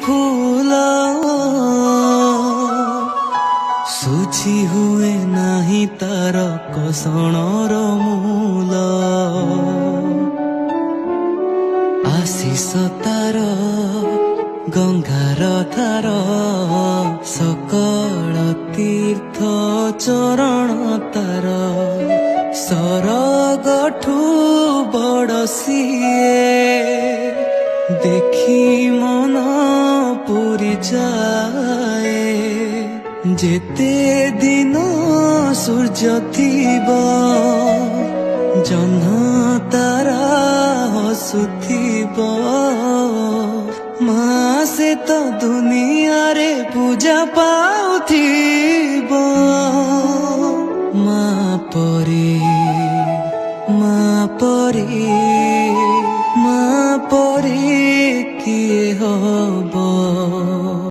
फूल सुझी हुए नाही तार कसणर मूल आशीष तार गंगार धार सकल तीर्थ चरण तार सरगठू बड़ सिए देखी मन पूरी जाए जेते दिन सूर्य थीब जह्न तारा हसुथिब माँ से तो दुनिया रे पूजा पाउथिब माँ परी माँ परी माँ परी किए हो।